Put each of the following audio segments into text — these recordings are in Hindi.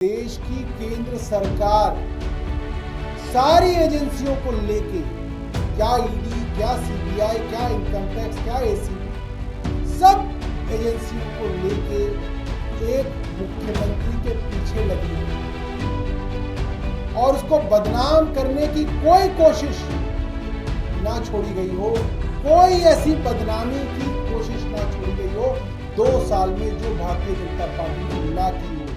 देश की केंद्र सरकार सारी एजेंसियों को लेके, क्या ईडी, क्या सीबीआई, क्या इनकम टैक्स, क्या एसीबी, सब एजेंसियों को लेके एक मुख्यमंत्री के पीछे लगी है और उसको बदनाम करने की कोई कोशिश ना छोड़ी गई हो, कोई ऐसी बदनामी की कोशिश ना छोड़ी गई हो 2 साल में जो भारतीय जनता पार्टी ने ना की हो।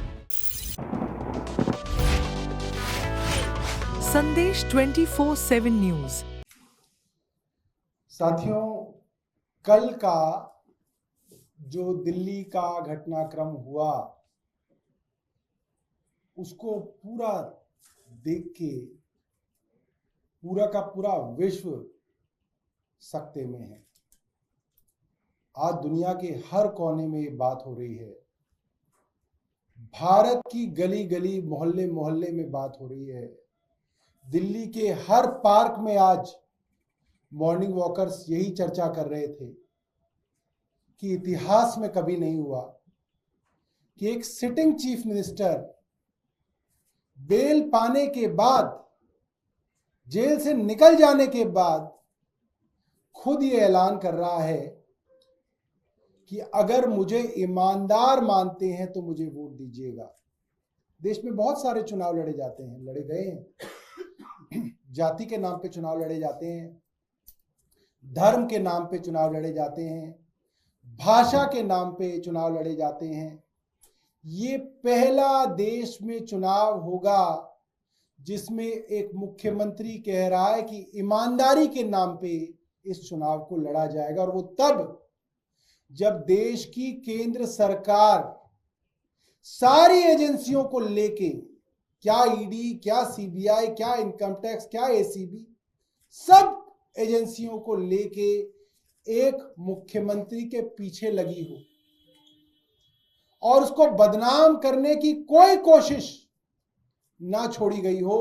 संदेश 24/7 न्यूज। साथियों, कल का जो दिल्ली का घटनाक्रम हुआ उसको पूरा देख के पूरा का पूरा विश्व सकते में है। आज दुनिया के हर कोने में ये बात हो रही है। भारत की गली गली, मोहल्ले मोहल्ले में बात हो रही है। दिल्ली के हर पार्क में आज मॉर्निंग वॉकर्स यही चर्चा कर रहे थे कि इतिहास में कभी नहीं हुआ कि एक सिटिंग चीफ मिनिस्टर बेल पाने के बाद, जेल से निकल जाने के बाद खुद ये ऐलान कर रहा है कि अगर मुझे ईमानदार मानते हैं तो मुझे वोट दीजिएगा। देश में बहुत सारे चुनाव लड़े जाते हैं, लड़े गए हैं। जाति के नाम पे चुनाव लड़े जाते हैं, धर्म के नाम पे चुनाव लड़े जाते हैं, भाषा के नाम पे चुनाव लड़े जाते हैं। ये पहला देश में चुनाव होगा जिसमें एक मुख्यमंत्री कह रहा है कि ईमानदारी के नाम पे इस चुनाव को लड़ा जाएगा, और वो तब जब देश की केंद्र सरकार सारी एजेंसियों को लेके, क्या ईडी, क्या सीबीआई, क्या इनकम टैक्स, क्या एसीबी, सब एजेंसियों को लेके एक मुख्यमंत्री के पीछे लगी हो और उसको बदनाम करने की कोई कोशिश ना छोड़ी गई हो,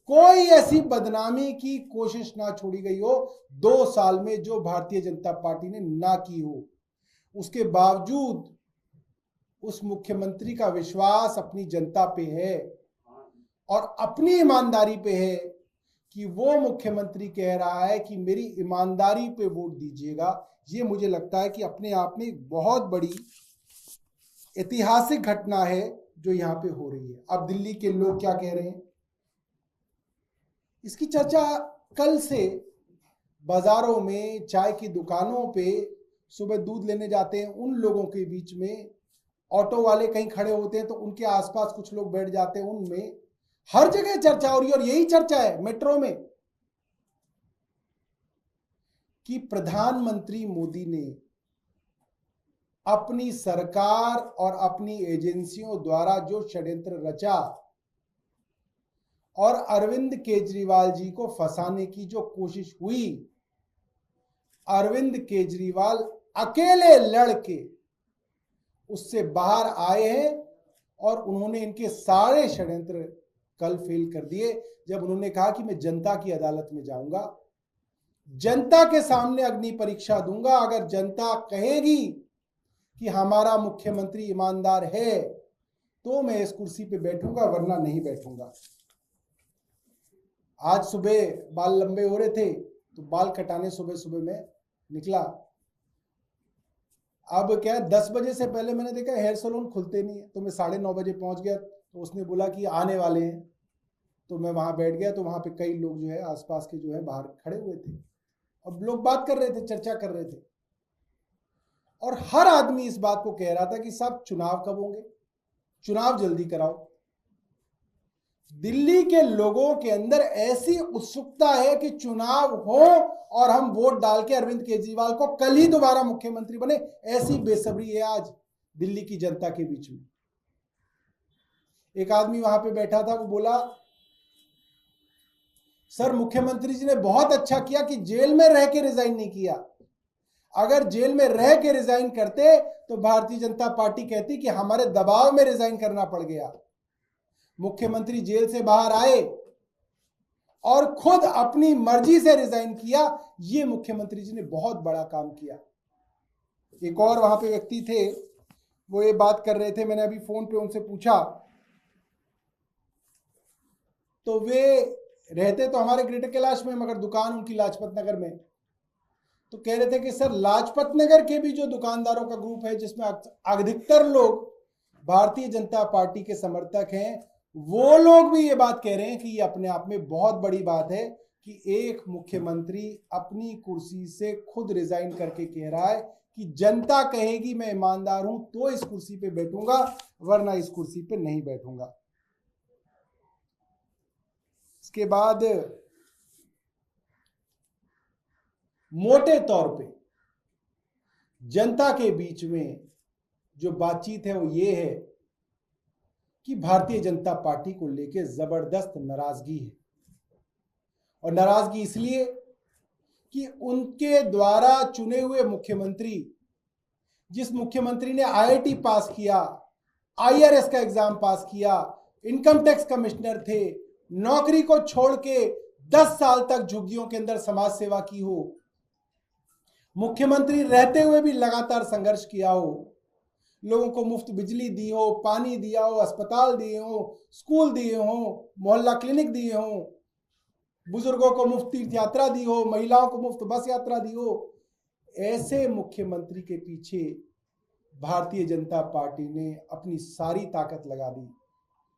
कोई ऐसी बदनामी की कोशिश ना छोड़ी गई हो 2 साल में जो भारतीय जनता पार्टी ने ना की हो। उसके बावजूद उस मुख्यमंत्री का विश्वास अपनी जनता पे है और अपनी ईमानदारी पे है कि वो मुख्यमंत्री कह रहा है कि मेरी ईमानदारी पे वोट दीजिएगा। ये मुझे लगता है कि अपने आप में एक बहुत बड़ी ऐतिहासिक घटना है जो यहाँ पे हो रही है। अब दिल्ली के लोग क्या कह रहे हैं, इसकी चर्चा कल से बाजारों में, चाय की दुकानों पे, सुबह दूध लेने जाते हैं उन लोगों के बीच में, ऑटो वाले कहीं खड़े होते हैं तो उनके आसपास कुछ लोग बैठ जाते हैं, उनमें हर जगह चर्चा हो रही है। और यही चर्चा है मेट्रो में कि प्रधानमंत्री मोदी ने अपनी सरकार और अपनी एजेंसियों द्वारा जो षड्यंत्र रचा और अरविंद केजरीवाल जी को फंसाने की जो कोशिश हुई, अरविंद केजरीवाल अकेले लड़के उससे बाहर आए हैं और उन्होंने इनके सारे षड्यंत्र कल फेल कर दिए जब उन्होंने कहा कि मैं जनता की अदालत में जाऊंगा, जनता के सामने अग्नि परीक्षा दूंगा। अगर जनता कहेगी कि हमारा मुख्यमंत्री ईमानदार है तो मैं इस कुर्सी पे बैठूंगा, वरना नहीं बैठूंगा। आज सुबह बाल लंबे हो रहे थे तो बाल कटाने सुबह सुबह में निकला। अब क्या है, 10 बजे से पहले मैंने देखा हेयर सैलून खुलते नहीं है, तो मैं 9:30 बजे पहुंच गया। तो उसने बोला कि आने वाले हैं, तो मैं वहां बैठ गया। तो वहां पे कई लोग जो है आसपास के जो है बाहर खड़े हुए थे, अब लोग बात कर रहे थे, चर्चा कर रहे थे, और हर आदमी इस बात को कह रहा था कि साहब चुनाव कब होंगे, चुनाव जल्दी कराओ। दिल्ली के लोगों के अंदर ऐसी उत्सुकता है कि चुनाव हो और हम वोट डाल के अरविंद केजरीवाल को कल ही दोबारा मुख्यमंत्री बने, ऐसी बेसब्री है आज दिल्ली की जनता के बीच में। एक आदमी वहां पे बैठा था, वो बोला, सर मुख्यमंत्री जी ने बहुत अच्छा किया कि जेल में रह के रिजाइन नहीं किया। अगर जेल में रह के रिजाइन करते तो भारतीय जनता पार्टी कहती कि हमारे दबाव में रिजाइन करना पड़ गया। मुख्यमंत्री जेल से बाहर आए और खुद अपनी मर्जी से रिजाइन किया। ये मुख्यमंत्री जी ने बहुत बड़ा काम किया। एक और वहां पे व्यक्ति थे, वो ये बात कर रहे थे, मैंने अभी फोन पे उनसे पूछा तो वे रहते तो हमारे ग्रेटर कैलाश में, मगर दुकान उनकी लाजपत नगर में। तो कह रहे थे कि सर, लाजपत नगर के भी जो दुकानदारों का ग्रुप है, जिसमें अधिकतर लोग भारतीय जनता पार्टी के समर्थक हैं, वो लोग भी ये बात कह रहे हैं कि ये अपने आप में बहुत बड़ी बात है कि एक मुख्यमंत्री अपनी कुर्सी से खुद रिजाइन करके कह रहा है कि जनता कहेगी मैं ईमानदार हूं तो इस कुर्सी पे बैठूंगा, वरना इस कुर्सी पे नहीं बैठूंगा। इसके बाद मोटे तौर पे जनता के बीच में जो बातचीत है वो ये है कि भारतीय जनता पार्टी को लेकर जबरदस्त नाराजगी है। और नाराजगी इसलिए कि उनके द्वारा चुने हुए मुख्यमंत्री, जिस मुख्यमंत्री ने आईआईटी पास किया, आईआरएस का एग्जाम पास किया, इनकम टैक्स कमिश्नर थे, नौकरी को छोड़ के 10 साल तक झुग्गियों के अंदर समाज सेवा की हो, मुख्यमंत्री रहते हुए भी लगातार संघर्ष किया हो, लोगों को मुफ्त बिजली दी हो, पानी दिया हो, अस्पताल दिए हो, स्कूल दिए हो, मोहल्ला क्लिनिक दिए हो, बुजुर्गों को मुफ्त तीर्थ यात्रा दी हो, महिलाओं को मुफ्त बस यात्रा दी हो, ऐसे मुख्यमंत्री के पीछे भारतीय जनता पार्टी ने अपनी सारी ताकत लगा दी।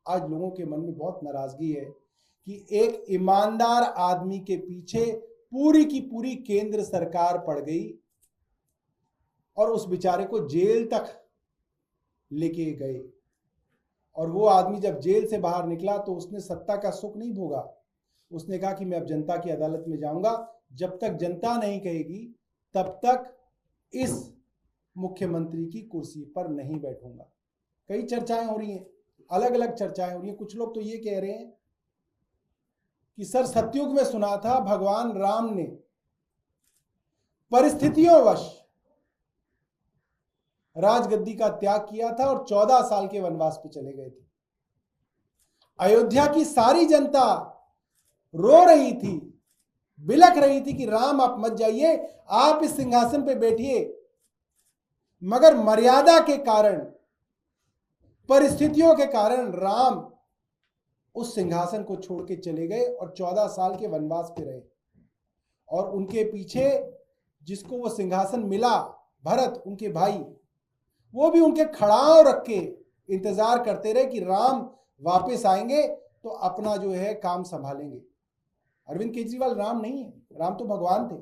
आज लोगों के मन में बहुत नाराजगी है कि एक ईमानदार आदमी के पीछे पूरी की पूरी केंद्र सरकार पड़ गई और उस बेचारे को जेल तक लेके गए। और वो आदमी जब जेल से बाहर निकला तो उसने सत्ता का सुख नहीं भोगा। उसने कहा कि मैं अब जनता की अदालत में जाऊंगा, जब तक जनता नहीं कहेगी तब तक इस मुख्यमंत्री की कुर्सी पर नहीं बैठूंगा। कई चर्चाएं हो रही हैं, अलग अलग चर्चाएं हो रही हैं। कुछ लोग तो ये कह रहे हैं कि सर, सतयुग में सुना था भगवान राम ने परिस्थितियों वश राजगद्दी का त्याग किया था और 14 साल के वनवास पे चले गए थे। अयोध्या की सारी जनता रो रही थी, बिलख रही थी कि राम आप मत जाइए, आप इस सिंहासन पे बैठिए। मगर मर्यादा के कारण, परिस्थितियों के कारण राम उस सिंहासन को छोड़ के चले गए और 14 साल के वनवास पे रहे। और उनके पीछे जिसको वो सिंहासन मिला, भरत उनके भाई, वो भी उनके खड़ाव रख के इंतजार करते रहे कि राम वापस आएंगे तो अपना जो है काम संभालेंगे। अरविंद केजरीवाल राम नहीं है, राम तो भगवान थे।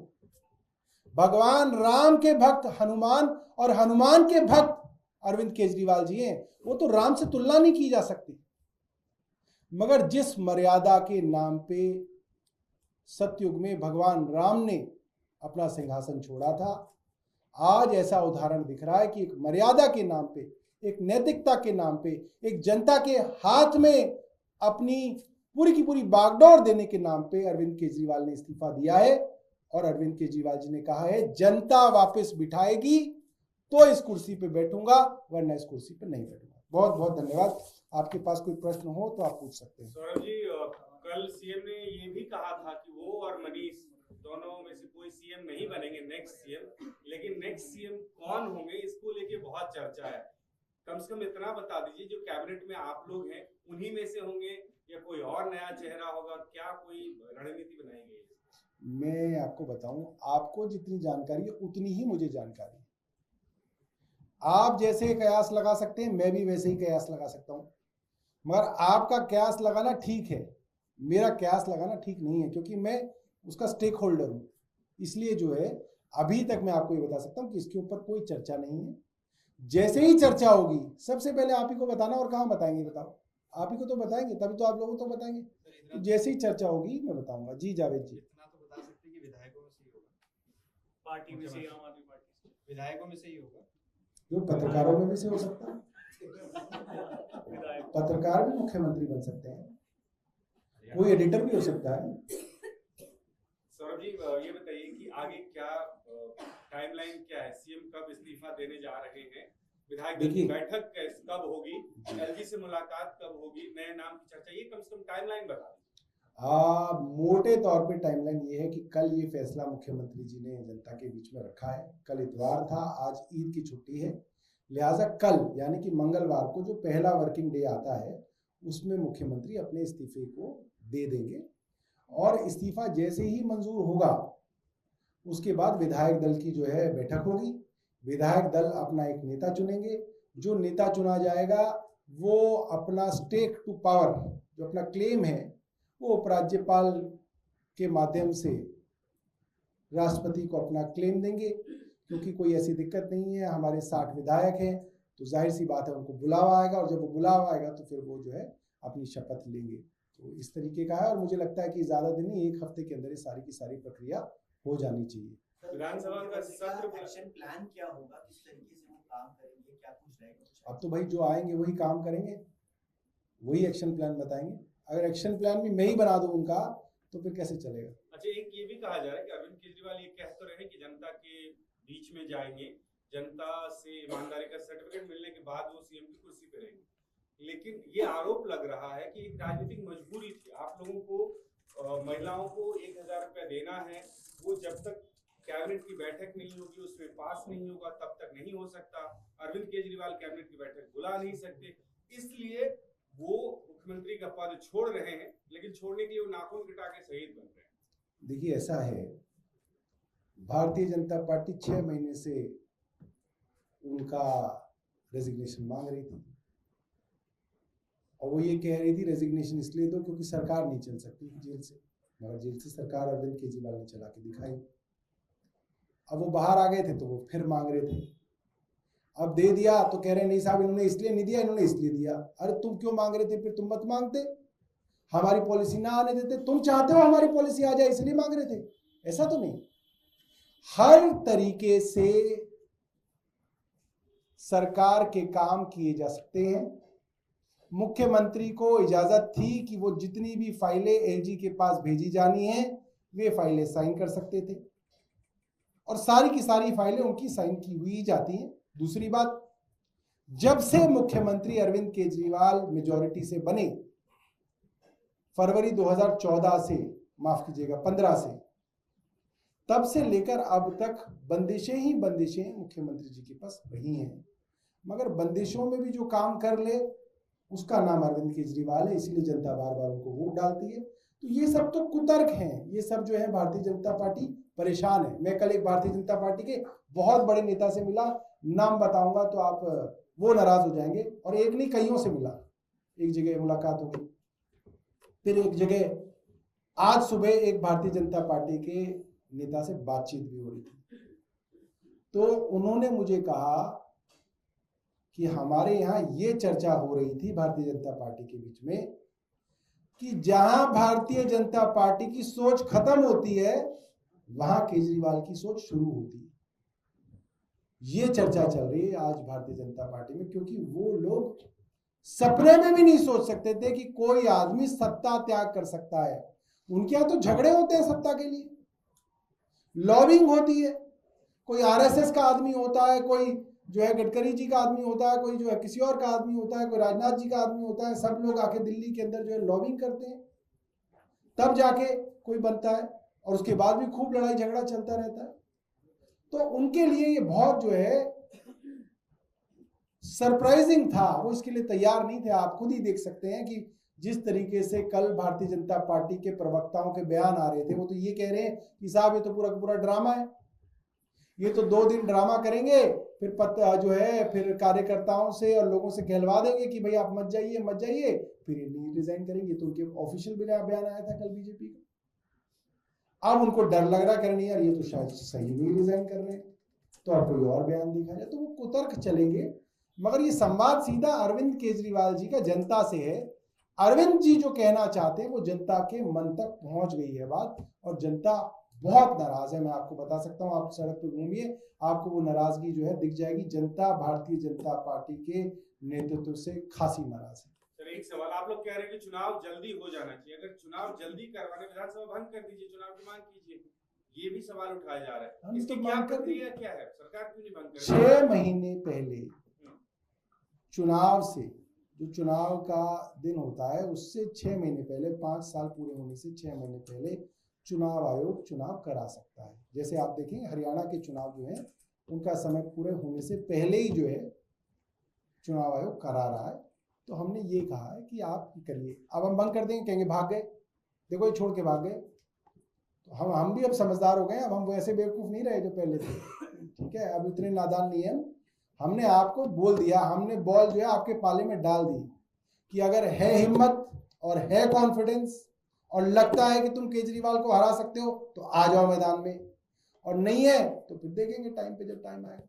भगवान राम के भक्त हनुमान और हनुमान के भक्त अरविंद केजरीवाल जी हैं। वो तो राम से तुलना नहीं की जा सकती। मगर जिस मर्यादा के नाम पे सतयुग में भगवान राम ने अपना सिंहासन छोड़ा था, आज ऐसा उदाहरण दिख रहा है कि एक मर्यादा के नाम पे, एक नैतिकता के नाम पे, एक जनता के हाथ में अपनी पूरी की पूरी बागडोर देने के नाम पे अरविंद केजरीवाल ने इस्तीफा दिया है। और अरविंद केजरीवाल जी ने कहा है जनता वापस बिठाएगी तो इस कुर्सी पे बैठूंगा, वरना इस कुर्सी पे नहीं बैठूंगा। बहुत बहुत धन्यवाद। आपके पास कोई प्रश्न हो तो आप पूछ सकते हैं। सौरभ जी, कल सीएम ने ये भी कहा था कि वो और मनीष दोनों में से कोई सीएम नहीं बनेंगे नेक्स्ट सीएम, लेकिन नेक्स्ट सीएम कौन होंगे इसको लेके बहुत चर्चा है। कम से कम इतना बता दीजिए, जो कैबिनेट में आप लोग हैं उन्हीं में से होंगे या कोई और नया चेहरा होगा? क्या कोई रणनीति बनाई गई है? मैं आपको बताऊं, आपको जितनी जानकारी है उतनी ही मुझे जानकारी है। आप जैसे कयास लगा सकते हैं, मैं भी वैसे ही कयास लगा सकता हूं। मगर आपका कयास लगाना ठीक है, मेरा कयास लगाना ठीक नहीं है, क्योंकि मैं उसका स्टेक होल्डर हूं। इसलिए जो है, अभी तक मैं आपको ये बता सकता हूं कि इसके ऊपर कोई चर्चा नहीं है। जैसे ही चर्चा होगी सबसे पहले आप ही को बताना। और कहाँ बताएंगे? बताओ, आप ही को तो बताएंगे, तभी तो आप लोगों को तो बताएंगे। तो जैसे ही चर्चा होगी मैं बताऊंगा। जी जावेद जी। इतना तो बता सकते हैं कि विधायकों में से ही होगा, पार्टी में से, आम आदमी पार्टी से, विधायकों में से ही होगा। जो पत्रकारों में भी से हो सकता है, पत्रकार भी मुख्यमंत्री बन सकते हैं, कोई एडिटर भी हो सकता है। सौरभ जी, ये बताइए कि आगे क्या टाइमलाइन क्या है? सीएम कब इस्तीफा देने जा रहे हैं? विधायक दल की बैठक कब होगी? एलजी से मुलाकात कब होगी? नए नाम की चर्चा, ये कम से कम टाइमलाइन बता दीजिए। मोटे तौर पे टाइमलाइन ये है कि कल ये फैसला मुख्यमंत्री जी ने जनता के बीच में रखा है। कल इतवार था, आज ईद की छुट्टी है, लिहाजा कल यानी कि मंगलवार को जो पहला वर्किंग डे आता है उसमें मुख्यमंत्री अपने इस्तीफे को दे देंगे और इस्तीफा जैसे ही मंजूर होगा उसके बाद विधायक दल की जो है बैठक होगी। विधायक दल अपना एक नेता चुनेंगे। जो नेता चुना जाएगा वो अपना स्टेक टू पावर, जो अपना क्लेम है, वो उपराज्यपाल के माध्यम से राष्ट्रपति को अपना क्लेम देंगे। क्योंकि कोई ऐसी दिक्कत नहीं है, हमारे 60 विधायक हैं, तो जाहिर सी बात है उनको बुलावा आएगा, और जब वो बुलावा आएगा तो फिर वो जो है अपनी शपथ लेंगे। तो इस तरीके का है, और मुझे लगता है कि ज्यादा दिन नहीं, 1 हफ्ते के अंदर ये सारी की सारी प्रक्रिया हो जानी चाहिए। विधानसभा का सत्र एक्शन प्लान क्या होगा, किस तरीके से वो काम करेंगे, क्या कुछ रहेगा? अब तो भाई जो आएंगे वही काम करेंगे, वही एक्शन प्लान बताएंगे। अगर एक्शन प्लान भी मैं ही बना दूं उनका तो फिर कैसे चलेगा? अच्छा, एक ये भी कहा जा रहा है कि अरविंद केजरीवाल ये कह तो रहे हैं कि जनता के बीच में जाएंगे, जनता से ईमानदारी का सर्टिफिकेट मिलने के बाद वो सीएम की कुर्सी पे रहेंगे, लेकिन ये आरोप लग रहा है कि राजनीतिक मजबूरी थी, आप लोगों को महिलाओं को 1000 रुपया देना है, वो जब तक कैबिनेट की बैठक नहीं होगी, उसमें पास नहीं होगा, तब तक नहीं हो सकता। अरविंद केजरीवाल कैबिनेट की बैठक बुला नहीं सकते, इसलिए वो मुख्यमंत्री का पद छोड़ रहे हैं, लेकिन छोड़ने के लिए वो नाखून कटा के शहीद बन रहे हैं। देखिए ऐसा है, भारतीय जनता पार्टी 6 महीने से उनका रेजिग्नेशन मांग रही थी, और वो ये कह रही थी रेजिग्नेशन इसलिए दो क्योंकि सरकार नहीं चल सकती जेल से, मगर जेल से सरकार अरविंद केजरीवाल ने चला के दिखाई। अब वो बाहर आ गए थे तो वो फिर मांग रहे थे, अब दे दिया तो कह रहे नहीं साहब इन्होंने इसलिए नहीं दिया, इन्होंने इसलिए दिया। अरे तुम क्यों मांग रहे थे, फिर तुम मत मांगते, हमारी पॉलिसी ना आने देते, तुम चाहते हो हमारी पॉलिसी आ जाए इसलिए मांग रहे थे, ऐसा तो नहीं। हर तरीके से सरकार के काम किए जा सकते हैं। मुख्यमंत्री को इजाजत थी कि वो जितनी भी फाइलें एलजी के पास भेजी जानी है वे फाइलें साइन कर सकते थे, और सारी की सारी फाइलें उनकी साइन की हुई जाती हैं। दूसरी बात, जब से मुख्यमंत्री अरविंद केजरीवाल मेजॉरिटी से बने, फरवरी 2014 से, माफ कीजिएगा 15 से, तब से लेकर अब तक बंदिशें ही बंदिशें मुख्यमंत्री जी के पास रही हैं, मगर बंदिशों में भी जो काम कर ले उसका नाम अरविंद केजरीवाल है, इसलिए जनता बार बार उनको वोट डालती है। तो ये सब तो कुतर्क हैं, ये सब जो है भारतीय जनता पार्टी परेशान है। मैं कल एक भारतीय जनता पार्टी के बहुत बड़े नेता से मिला, नाम बताऊंगा तो आप वो नाराज हो जाएंगे, और एक नहीं कईयों से मिला, एक जगह मुलाकात हो गई, फिर एक जगह आज सुबह एक भारतीय जनता पार्टी के नेता से बातचीत भी हो रही थी। तो उन्होंने मुझे कहा कि हमारे यहाँ ये चर्चा हो रही थी भारतीय जनता पार्टी के बीच में कि जहां भारतीय जनता पार्टी की सोच खत्म होती है वहां केजरीवाल की सोच शुरू होती है। ये चर्चा चल रही है आज भारतीय जनता पार्टी में, क्योंकि वो लोग सपने में भी नहीं सोच सकते थे कि कोई आदमी सत्ता त्याग कर सकता है। उनके यहाँ तो झगड़े होते हैं सत्ता के लिए, लॉबिंग होती है, कोई आरएसएस का आदमी होता है, कोई जो है गडकरी जी का आदमी होता है, कोई जो है किसी और का आदमी होता है, कोई राजनाथ जी का आदमी होता है, सब लोग आके दिल्ली के अंदर जो है लॉबिंग करते हैं, तब जाके कोई बनता है, और उसके बाद भी खूब लड़ाई झगड़ा चलता रहता है। तो उनके लिए ये बहुत जो है सरप्राइजिंग था, वो इसके लिए तैयार नहीं थे। आप खुद ही देख सकते हैं कि जिस तरीके से कल भारतीय जनता पार्टी के प्रवक्ताओं के बयान आ रहे थे, वो तो ये कह रहे हैं कि साहब ये तो पूरा पूरा ड्रामा है, ये तो 2 दिन ड्रामा करेंगे, फिर पता जो है फिर कार्यकर्ताओं से और लोगों से कहलवा देंगे कि भाई आप मत जाइए मत जाइए, फिर नहीं रिजाइन करेंगे। तो उनके ऑफिशियल बयान आया था कल बीजेपी का। अब उनको डर लग रहा है, नहीं यार ये तो शायद सही में रिजाइन कर रहे हैं, तो अब कोई और बयान देखा जाए, तो वो कुतर्क चलेंगे। मगर ये संवाद सीधा अरविंद केजरीवाल जी का जनता से है। अरविंद जी जो कहना चाहते हैं वो जनता के मन तक पहुंच गई है बात, और जनता बहुत नाराज है। मैं आपको बता सकता हूं, आप सड़क पे घूमिए, आपको वो नाराजगी जो है दिख जाएगी। जनता भारतीय जनता पार्टी के नेतृत्व से खासी नाराज है। सर एक सवाल, आप लोग कह रहे हैं कि चुनाव जल्दी हो जाना चाहिए, अगर चुनाव जल्दी करवाने विधानसभा भंग कर दीजिए, चुनाव की मांग कीजिए, ये भी सवाल उठाया जा रहा है। इसकी क्या प्रक्रिया क्या है, सरकार क्यों नहीं बंद कर रही? 6 महीने पहले चुनाव से, जो चुनाव का दिन होता है उससे 6 महीने पहले, 5 साल पूरे होने से 6 महीने पहले चुनाव आयोग चुनाव करा सकता है। जैसे आप देखें हरियाणा के चुनाव जो है उनका समय पूरे होने से पहले ही जो है चुनाव आयोग करा रहा है, तो हमने ये कहा है कि आप करिए। अब हम बंद कर देंगे, कहेंगे भाग गए, देखो ये छोड़ के भाग गए। तो हम भी अब समझदार हो गए, अब हम वैसे बेवकूफ़ नहीं रहे जो पहले थे, ठीक है। अब इतने नादान नहीं है, हमने आपको बोल दिया, हमने बॉल जो है आपके पाले में डाल दी कि अगर है हिम्मत और है कॉन्फिडेंस और लगता है कि तुम केजरीवाल को हरा सकते हो तो आ जाओ मैदान में, और नहीं है तो फिर देखेंगे टाइम पे, जब टाइम आएगा।